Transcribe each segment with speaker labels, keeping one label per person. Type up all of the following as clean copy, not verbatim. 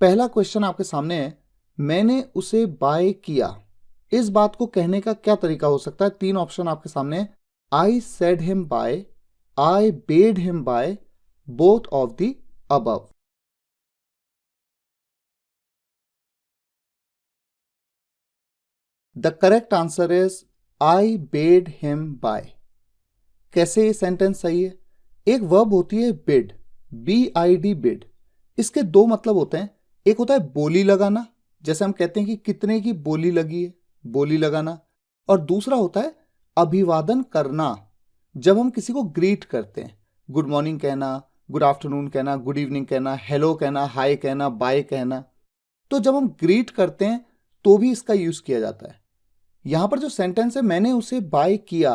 Speaker 1: पहला क्वेश्चन आपके सामने है, मैंने उसे बाय किया। इस बात को कहने का क्या तरीका हो सकता है? 3 ऑप्शन आपके सामने है। आई said him bye, I bed him by, both of the above. The correct answer is I bed him by. कैसे ये सेंटेंस सही है? एक वर्ब होती है बिड, BID बिड। इसके 2 मतलब होते हैं। एक होता है बोली लगाना, जैसे हम कहते हैं कि कितने की बोली लगी है, बोली लगाना। और दूसरा होता है अभिवादन करना, जब हम किसी को ग्रीट करते हैं। गुड मॉर्निंग कहना, गुड आफ्टरनून कहना, गुड इवनिंग कहना, हेलो कहना, हाय कहना, बाय कहना। तो जब हम ग्रीट करते हैं तो भी इसका यूज किया जाता है। यहां पर जो सेंटेंस है, मैंने उसे बाय किया,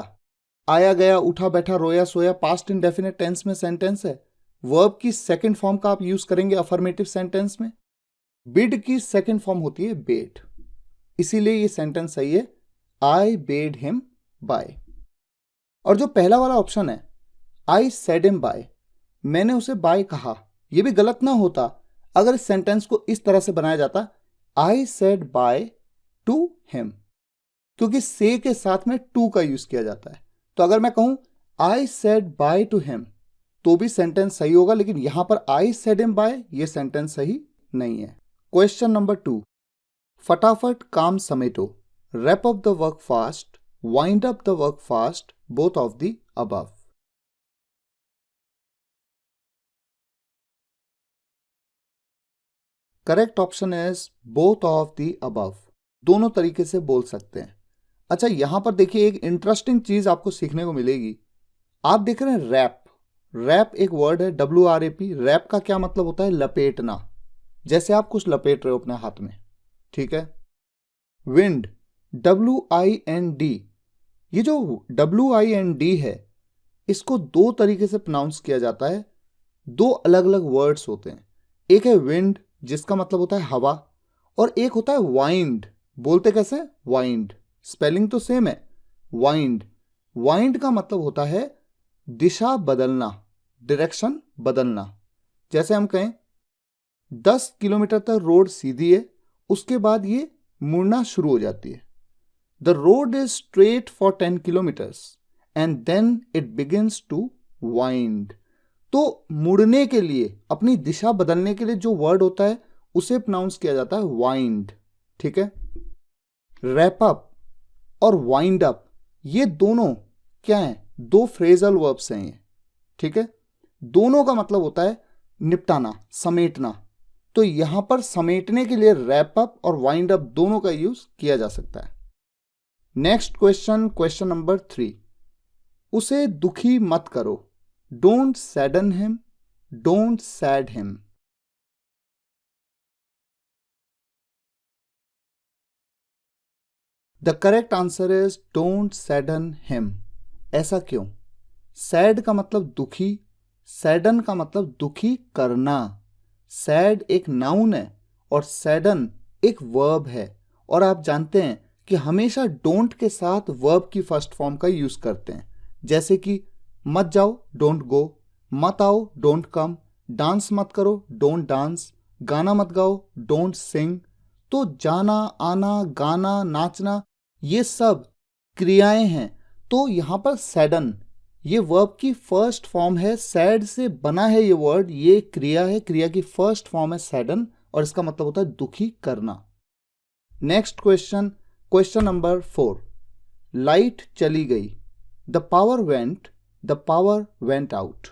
Speaker 1: आया गया, उठा बैठा, रोया सोया, पास्ट इंडेफिनिट टेंस में सेंटेंस है। वर्ब की सेकंड फॉर्म का आप यूज करेंगे अफर्मेटिव सेंटेंस में। बिड की सेकंड फॉर्म होती है बेड, इसीलिए ये सेंटेंस सही है, आई बेड हिम बाय। और जो पहला वाला ऑप्शन है, आई सेड हिम बाय, मैंने उसे बाय कहा, यह भी गलत ना होता अगर इस सेंटेंस को इस तरह से बनाया जाता, आई सेड बाय टू हिम, क्योंकि से के साथ में टू का यूज किया जाता है। तो अगर मैं कहूं I said bye to him, तो भी सेंटेंस सही होगा, लेकिन यहां पर आई सेड हिम बाय, ये सेंटेंस सही नहीं है। क्वेश्चन नंबर 2, फटाफट काम समेटो, wrap up the work fast, wind up the work fast, both of the above. Correct option is both of the above. दोनों तरीके से बोल सकते हैं। अच्छा, यहां पर देखिए एक इंटरेस्टिंग चीज आपको सीखने को मिलेगी। आप देख रहे हैं रैप, रैप एक वर्ड है, WRAP। रैप का क्या मतलब होता है? लपेटना, जैसे आप कुछ लपेट रहे हो अपने हाथ में, ठीक है। विंड, WIND, ये जो WIND है, इसको 2 तरीके से प्रोनाउंस किया जाता है। 2 अलग अलग वर्ड्स होते हैं। एक है विंड, जिसका मतलब होता है हवा, और एक होता है वाइंड। बोलते कैसे? वाइंड, स्पेलिंग तो सेम है, वाइंड। वाइंड का मतलब होता है दिशा बदलना, डायरेक्शन बदलना। जैसे हम कहें 10 किलोमीटर तक रोड सीधी है, उसके बाद ये मुड़ना शुरू हो जाती है। The road is straight for 10 kilometres and then it begins to wind. तो मुड़ने के लिए, अपनी दिशा बदलने के लिए जो वर्ड होता है, उसे प्रोनाउंस किया जाता है वाइंड, ठीक है। रैप अप और वाइंड अप, ये दोनों क्या हैं? 2 फ्रेजल वर्ब्स हैं ये, ठीक है। दोनों का मतलब होता है निपटाना, समेटना। तो यहां पर समेटने के लिए रैप अप और वाइंड अप दोनों का यूज किया जा सकता है। नेक्स्ट क्वेश्चन, क्वेश्चन नंबर 3, उसे दुखी मत करो, don't saddened him, don't sad him. The correct answer is don't saddened him. ऐसा क्यों? सैड का मतलब दुखी, सैडन का मतलब दुखी करना। सैड एक नाउन है और सैडन एक वर्ब है। और आप जानते हैं कि हमेशा डोंट के साथ वर्ब की फर्स्ट फॉर्म का यूज करते हैं। जैसे कि मत जाओ, डोंट गो, मत आओ, डोंट कम, डांस मत करो, डोंट डांस, गाना मत गाओ, डोंट सिंग। तो जाना, आना, गाना, नाचना, ये सब क्रियाएं हैं। तो यहां पर सैडन, ये वर्ब की फर्स्ट फॉर्म है, सैड से बना है ये वर्ड, ये क्रिया है, क्रिया की फर्स्ट फॉर्म है सैडन, और इसका मतलब होता है दुखी करना। Next question, question number 4, light चली गई, the power went, the power went out.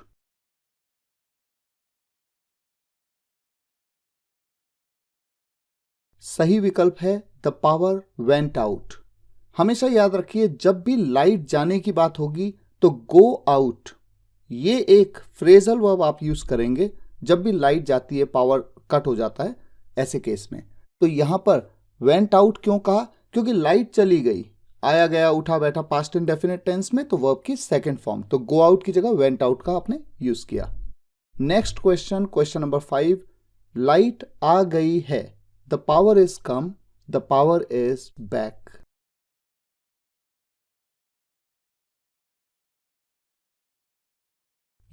Speaker 1: सही विकल्प है द पावर वेंट आउट। हमेशा याद रखिए, जब भी लाइट जाने की बात होगी तो गो आउट, ये एक फ्रेजल वर्ब आप यूज करेंगे जब भी लाइट जाती है, पावर कट हो जाता है, ऐसे केस में। तो यहां पर वेंट आउट क्यों कहा? क्योंकि लाइट चली गई, आया गया, उठा बैठा, पास्ट इंडेफिनिट टेंस में, तो वर्ब की सेकंड फॉर्म, तो गो आउट की जगह वेंट आउट का आपने यूज किया। Next question, question number 5, light आ गई है, the power is come, the power is back.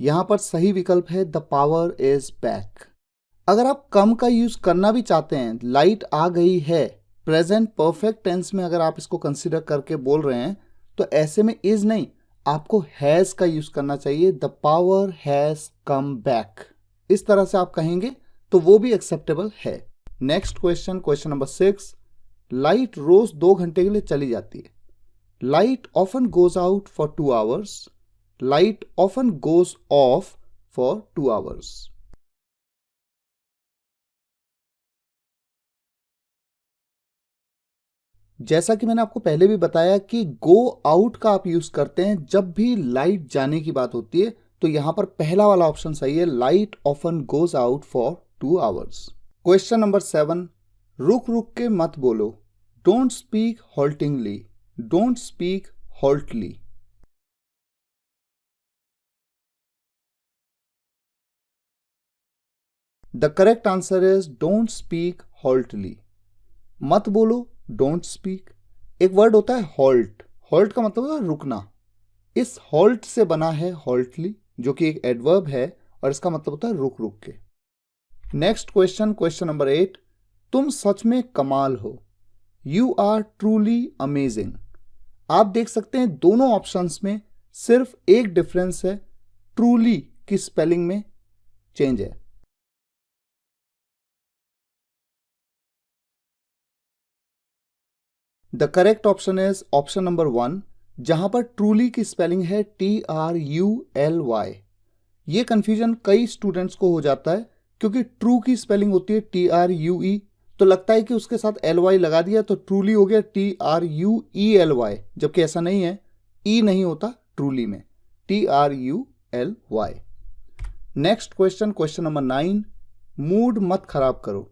Speaker 1: यहां पर सही विकल्प है द पावर इज बैक। अगर आप कम का यूज करना भी चाहते हैं, लाइट आ गई है, प्रेजेंट परफेक्ट टेंस में अगर आप इसको कंसीडर करके बोल रहे हैं, तो ऐसे में इज नहीं, आपको हैज का यूज करना चाहिए। The power has come back, इस तरह से आप कहेंगे तो वो भी एक्सेप्टेबल है। Next question, question number 6, light रोज 2 घंटे के लिए चली जाती है। Light often goes out for 2 hours, light often goes off for 2 hours. जैसा कि मैंने आपको पहले भी बताया कि गो आउट का आप यूज करते हैं जब भी लाइट जाने की बात होती है, तो यहां पर पहला वाला ऑप्शन सही है, light often goes out for 2 hours. Question number 7, रुक रुक के मत बोलो, don't speak haltingly, don't speak haltly. The correct answer is don't speak haltly. मत बोलो, डोंट स्पीक। एक वर्ड होता है हॉल्ट, हॉल्ट का मतलब होता है रुकना। इस हॉल्ट से बना है हॉल्टली, जो कि एक एडवर्ब है और इसका मतलब होता है रुक रुक के। नेक्स्ट क्वेश्चन, क्वेश्चन नंबर 8, तुम सच में कमाल हो, यू आर ट्रूली अमेजिंग। आप देख सकते हैं दोनों ऑप्शंस में सिर्फ एक डिफरेंस है, ट्रूली की स्पेलिंग में चेंज है। The correct option is option number 1, जहां पर ट्रूली की स्पेलिंग है TRULY। ये कंफ्यूजन कई स्टूडेंट्स को हो जाता है, क्योंकि ट्रू की स्पेलिंग होती है TRUE, तो लगता है कि उसके साथ LY लगा दिया तो ट्रूली हो गया TRUELY, जबकि ऐसा नहीं है, ई नहीं होता ट्रूली में, TRULY। Next question, question number 9, mood मत खराब करो,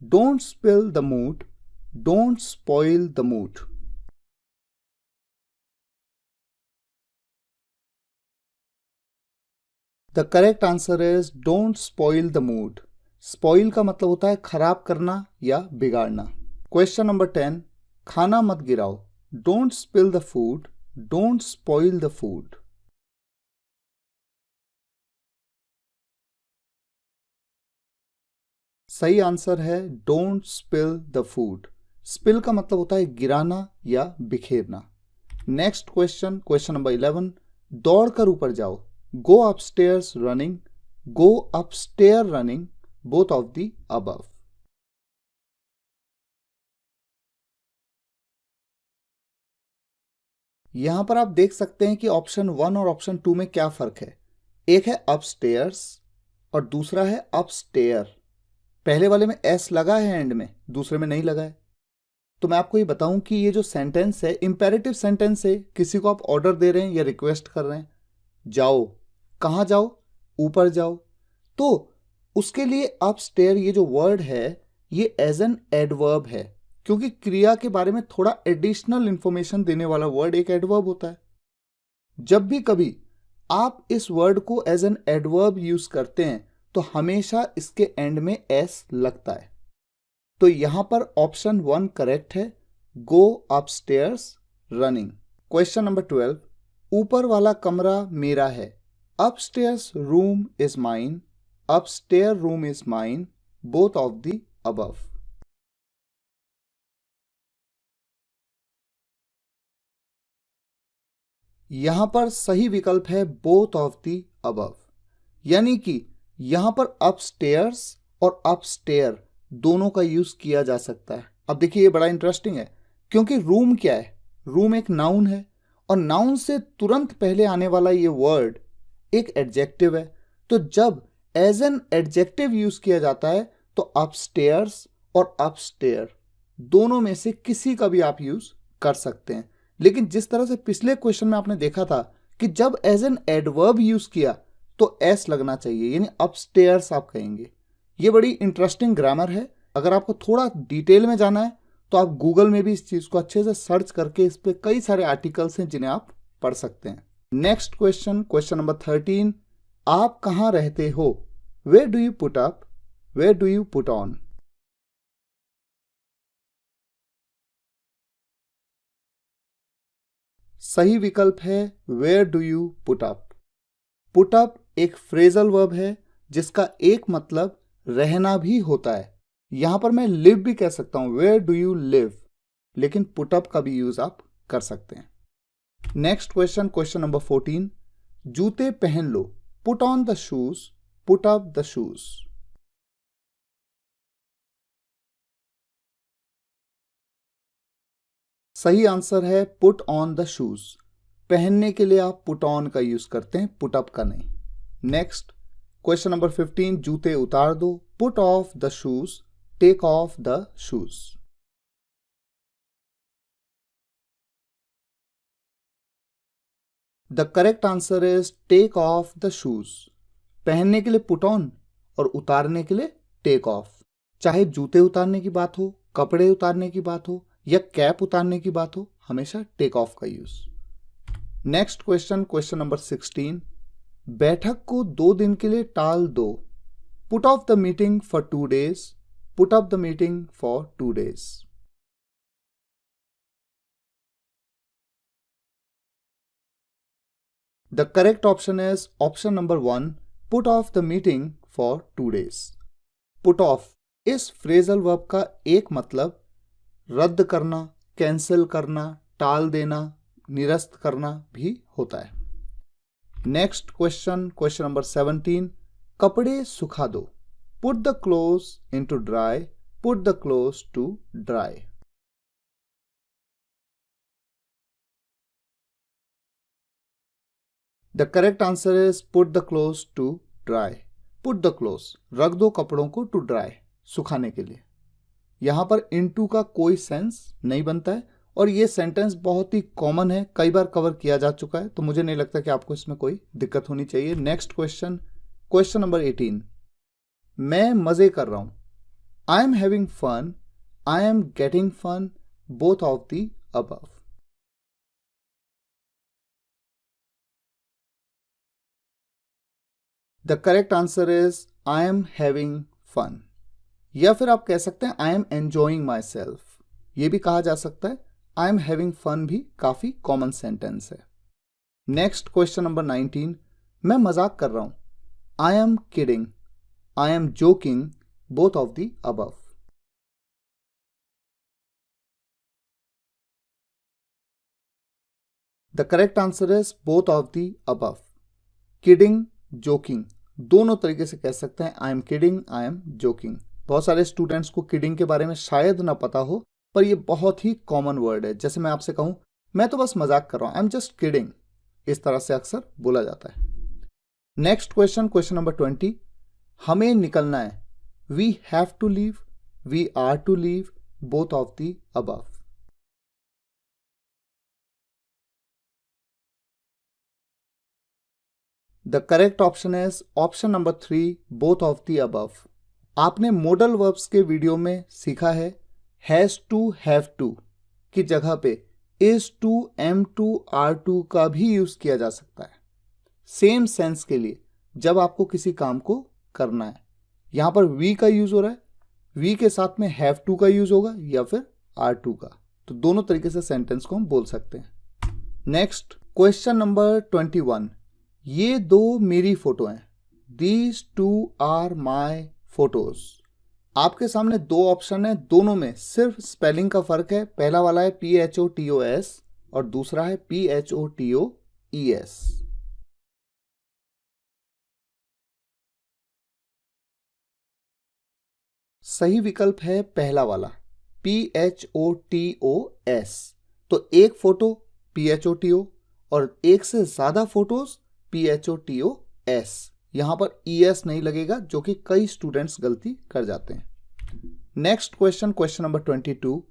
Speaker 1: don't spill the mood, don't spoil the mood. The correct answer is don't spoil the mood. Spoil का मतलब होता है खराब करना या बिगाड़ना। क्वेश्चन नंबर 10, खाना मत गिराओ, don't spill the food, don't spoil the food. सही आंसर है don't spill the food. Spill का मतलब होता है गिराना या बिखेरना। नेक्स्ट क्वेश्चन, क्वेश्चन नंबर 11, दौड़ कर ऊपर जाओ, go upstairs running, go upstair running, both of the above. यहां पर आप देख सकते हैं कि ऑप्शन 1 और ऑप्शन 2 में क्या फर्क है। एक है अपस्टेयर्स और दूसरा है अपस्टेयर। पहले वाले में एस लगा है एंड में, दूसरे में नहीं लगा है। तो मैं आपको ये बताऊं कि ये जो सेंटेंस है इंपेरेटिव सेंटेंस है, किसी को आप ऑर्डर दे रहे हैं या रिक्वेस्ट कर रहे हैं, जाओ, कहां जाओ, ऊपर जाओ, तो उसके लिए अपस्टेयर ये जो वर्ड है ये एज एन एडवर्ब है, क्योंकि क्रिया के बारे में थोड़ा एडिशनल इंफॉर्मेशन देने वाला वर्ड एक एडवर्ब होता है। जब भी कभी आप इस वर्ड को एज एन एडवर्ब यूज करते हैं तो हमेशा इसके एंड में एस लगता है। तो यहां पर ऑप्शन 1 करेक्ट है, गो अपस्टेयर्स रनिंग। क्वेश्चन नंबर 12, ऊपर वाला कमरा मेरा है, upstairs room is mine, upstair room is mine, both of the above. यहां पर सही विकल्प है बोथ ऑफ द अबव, यानी कि यहां पर अपस्टेयर्स और अपस्टेयर दोनों का यूज किया जा सकता है। अब देखिए ये बड़ा इंटरेस्टिंग है, क्योंकि रूम क्या है, रूम एक नाउन है और नाउन से तुरंत पहले आने वाला ये वर्ड एक एडजेक्टिव है। तो जब एज एन एडजेक्टिव यूज किया जाता है तो अपस्टेयर्स और अपस्टेयर दोनों में से किसी का भी आप यूज कर सकते हैं। लेकिन जिस तरह से पिछले क्वेश्चन में आपने देखा था कि जब एज एन एडवर्ब यूज किया तो एस लगना चाहिए, यानी अपस्टेयर्स आप कहेंगे। ये बड़ी इंटरेस्टिंग ग्रामर है। अगर आपको थोड़ा डिटेल में जाना है तो आप गूगल में भी इस चीज को अच्छे से सर्च करके इस पे कई सारे आर्टिकल्स हैं जिन्हें आप पढ़ सकते हैं। नेक्स्ट क्वेश्चन, क्वेश्चन नंबर 13, आप कहां रहते हो, where do you put up, where do you put on. सही विकल्प है where do you put up. Put up एक फ्रेजल वर्ब है जिसका एक मतलब रहना भी होता है। यहां पर मैं लिव भी कह सकता हूं, वेयर डू यू लिव, लेकिन पुट अप का भी यूज आप कर सकते हैं। नेक्स्ट क्वेश्चन, क्वेश्चन नंबर 14, जूते पहन लो, put on the shoes, put up the shoes. सही आंसर है पुट ऑन द शूज। पहनने के लिए आप पुट ऑन का यूज करते हैं, पुट अप का नहीं। नेक्स्ट क्वेश्चन नंबर 15, जूते उतार दो, put off the shoes, take off the shoes. The correct answer is take off the shoes. पहनने के लिए पुट ऑन और उतारने के लिए टेक ऑफ। चाहे जूते उतारने की बात हो, कपड़े उतारने की बात हो या कैप उतारने की बात हो, हमेशा टेक ऑफ का use. Next question, question number 16, बैठक को 2 दिन के लिए टाल दो, put off the meeting for 2 days, put up the meeting for 2 days। The correct option is option number 1, put off the meeting for 2 days। Put off इस phrasal verb का एक मतलब रद्द करना, कैंसिल करना, टाल देना, निरस्त करना भी होता है। नेक्स्ट क्वेश्चन, क्वेश्चन नंबर 17, कपड़े सुखा दो, put the clothes into dry, put the clothes to dry. The correct answer is put the clothes to dry. Put the clothes, रख दो कपड़ों को, टू ड्राई, सुखाने के लिए। यहां पर इनटू का कोई सेंस नहीं बनता है और ये सेंटेंस बहुत ही कॉमन है, कई बार कवर किया जा चुका है, तो मुझे नहीं लगता कि आपको इसमें कोई दिक्कत होनी चाहिए। नेक्स्ट क्वेश्चन, क्वेश्चन नंबर 18, मैं मजे कर रहा हूं, I am having fun, I am getting fun, both of the above. The correct answer is I am having fun, या फिर आप कह सकते हैं I am enjoying myself, ये भी कहा जा सकता है। आई एम हैविंग फन भी काफी कॉमन सेंटेंस है। नेक्स्ट क्वेश्चन नंबर 19, मैं मजाक कर रहा हूं, I am kidding, I am joking, both of the above. The correct answer is both of the above. Kidding, joking दोनों तरीके से कह सकते हैं, I am kidding, I am joking. बहुत सारे स्टूडेंट्स को किडिंग के बारे में शायद ना पता हो, पर ये बहुत ही कॉमन वर्ड है। जैसे मैं आपसे कहूं, मैं तो बस मजाक कर रहा हूं, आई एम जस्ट किडिंग, इस तरह से अक्सर बोला जाता है। नेक्स्ट क्वेश्चन, क्वेश्चन नंबर 20, हमें निकलना है, we have to leave, we are to leave, both of the above. The correct option is option number 3, both of the above. आपने मॉडल वर्ब्स के वीडियो में सीखा है, हैज टू, हैव टू की जगह पे is to, am to, are to का भी यूज किया जा सकता है सेम सेंस के लिए, जब आपको किसी काम को करना है। यहां पर वी का यूज हो रहा है, वी के साथ में हैव टू का यूज होगा या फिर आर टू का, तो दोनों तरीके से सेंटेंस को हम बोल सकते हैं। नेक्स्ट क्वेश्चन नंबर 21, ये 2 मेरी फोटो हैं, दीज 2 आर माई फोटोज। आपके सामने 2 ऑप्शन है, दोनों में सिर्फ स्पेलिंग का फर्क है। पहला वाला है PHOTOS और दूसरा है PHOTOES। सही विकल्प है पहला वाला, PHOTOS। तो एक फोटो PHOTO और एक से ज्यादा फोटोज PHOTOS। यहां पर ES नहीं लगेगा, जो कि कई स्टूडेंट्स गलती कर जाते हैं। नेक्स्ट क्वेश्चन, क्वेश्चन नंबर 22,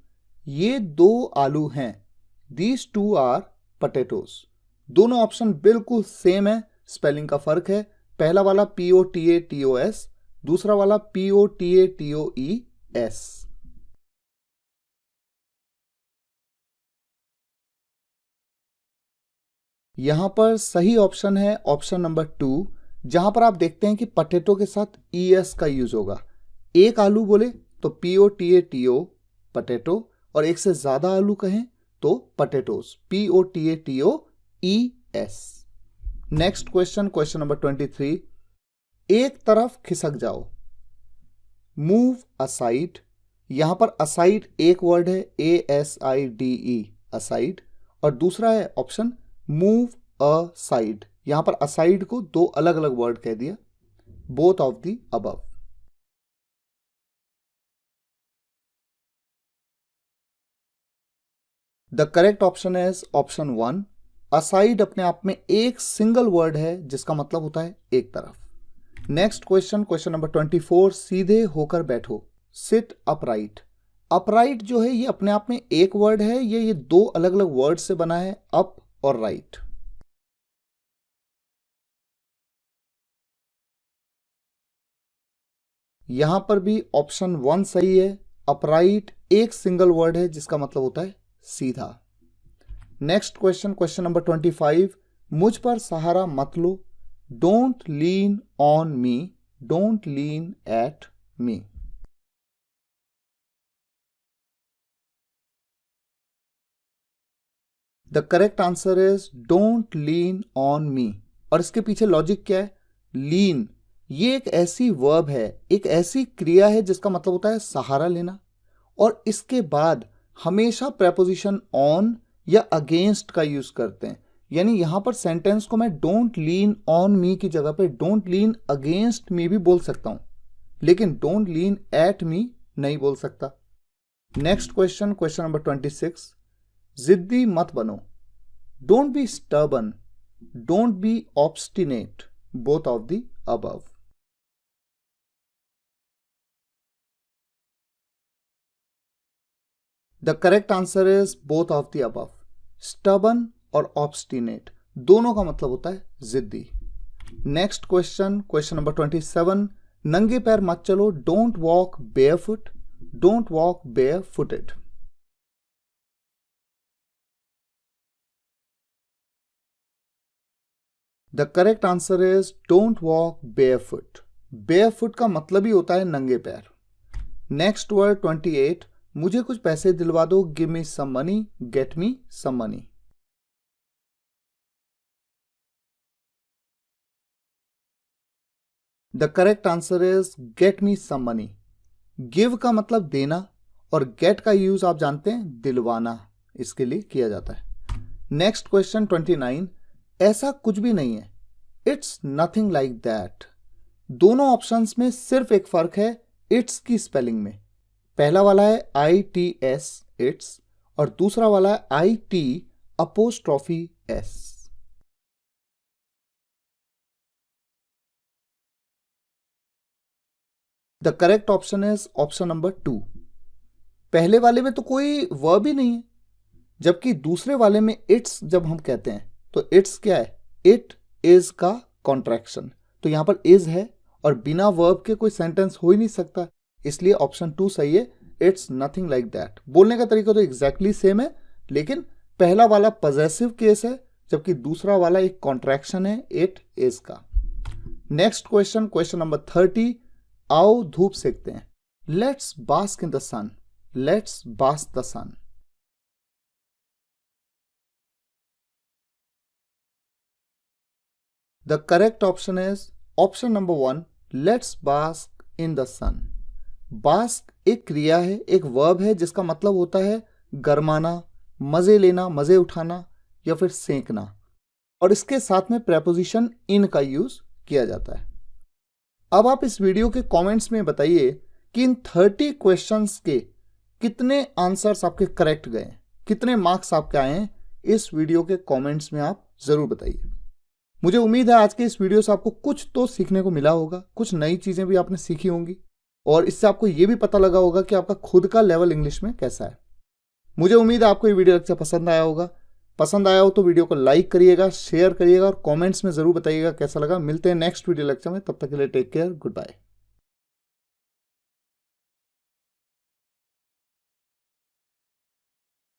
Speaker 1: ये 2 आलू हैं, दीज 2 आर पटेटोज। दोनों ऑप्शन बिल्कुल सेम है, स्पेलिंग का फर्क है। पहला वाला POTATOS, दूसरा वाला POTATOES। यहां पर सही ऑप्शन है ऑप्शन नंबर 2, जहां पर आप देखते हैं कि पटेटो के साथ ES का यूज होगा। एक आलू बोले तो POTATO पटेटो, और एक से ज्यादा आलू कहें तो potatoes, POTATOES। Next question, question number 23, एक तरफ खिसक जाओ, मूव असाइड, यहां पर असाइड एक वर्ड है, ASIDE असाइड, और दूसरा है ऑप्शन मूव अ साइड, यहां पर असाइड को दो अलग अलग वर्ड कह दिया, both of the above. The correct option is option 1। Aside अपने आप में एक सिंगल वर्ड है जिसका मतलब होता है एक तरफ। नेक्स्ट क्वेश्चन, क्वेश्चन नंबर 24, सीधे होकर बैठो, सिट अपराइट। अपराइट जो है ये अपने आप में एक वर्ड है, ये दो अलग अलग वर्ड से बना है, अप और राइट। यहां पर भी ऑप्शन 1 सही है, अपराइट एक सिंगल वर्ड है जिसका मतलब होता है सीधा। नेक्स्ट क्वेश्चन, क्वेश्चन नंबर 25, मुझ पर सहारा मत लो, don't lean on me, don't lean at me. The correct answer is don't lean on me. और इसके पीछे लॉजिक क्या है? लीन ये एक ऐसी वर्ब है, एक ऐसी क्रिया है जिसका मतलब होता है सहारा लेना, और इसके बाद हमेशा प्रेपोजिशन ऑन या अगेंस्ट का यूज करते हैं। यानी यहां पर सेंटेंस को मैं डोंट लीन ऑन मी की जगह पे डोंट लीन अगेंस्ट मी भी बोल सकता हूं, लेकिन डोंट लीन एट मी नहीं बोल सकता। नेक्स्ट क्वेश्चन, क्वेश्चन नंबर 26, जिद्दी मत बनो, don't be stubborn, don't be obstinate, both of the above. The correct answer is both of the above. Stubborn और ऑब्स्टिनेट दोनों का मतलब होता है जिद्दी। नेक्स्ट क्वेश्चन, क्वेश्चन नंबर 27, नंगे पैर मत चलो, don't walk barefoot, don't walk बेयरफुटेड। The correct answer is don't walk barefoot. Barefoot का मतलब ही होता है नंगे पैर। नेक्स्ट वर्ड 28, मुझे कुछ पैसे दिलवा दो, give me some money, get me some money. The correct answer is get me some money. Give का मतलब देना, और गेट का यूज आप जानते हैं दिलवाना, इसके लिए किया जाता है। नेक्स्ट क्वेश्चन 29, ऐसा कुछ भी नहीं है, इट्स नथिंग लाइक दैट। दोनों ऑप्शंस में सिर्फ एक फर्क है इट्स की स्पेलिंग में। पहला वाला है ITS इट्स, और दूसरा वाला है IT'(S). The correct option is option number 2। पहले वाले में तो कोई वर्ब ही नहीं है, जबकि दूसरे वाले में इट्स जब हम कहते हैं तो इट्स क्या है? इट इज का कॉन्ट्रैक्शन। तो यहां पर इज है और बिना वर्ब के कोई सेंटेंस हो ही नहीं सकता, इसलिए ऑप्शन 2 सही है, इट्स नथिंग लाइक दैट। बोलने का तरीका तो एग्जैक्टली सेम है, लेकिन पहला वाला पॉजेसिव केस है जबकि दूसरा वाला एक कॉन्ट्रैक्शन है इट इज का। नेक्स्ट क्वेश्चन, क्वेश्चन नंबर 30, आओ धूप सेकते हैं, let's bask in the sun, let's bask the sun. The correct option is option number 1, let's bask in the sun. Bask एक क्रिया है, एक वर्ब है जिसका मतलब होता है गरमाना, मजे लेना, मजे उठाना या फिर सेंकना, और इसके साथ में प्रेपोजिशन इन का यूज किया जाता है। अब आप इस वीडियो के कमेंट्स में बताइए कि इन 30 क्वेश्चंस के कितने आंसर्स आपके करेक्ट गए, कितने मार्क्स आपके आए हैं। इस वीडियो के कमेंट्स में आप जरूर बताइए। मुझे उम्मीद है आज के इस वीडियो से आपको कुछ तो सीखने को मिला होगा, कुछ नई चीजें भी आपने सीखी होंगी, और इससे आपको यह भी पता लगा होगा कि आपका खुद का लेवल इंग्लिश में कैसा है। मुझे उम्मीद है आपको ये वीडियो लेक्चर पसंद आया होगा। पसंद आया हो तो वीडियो को लाइक करिएगा, शेयर करिएगा और कमेंट्स में जरूर बताइएगा कैसा लगा। मिलते हैं नेक्स्ट वीडियो लेक्चर में, तब तक के लिए टेक केयर, गुड बाय।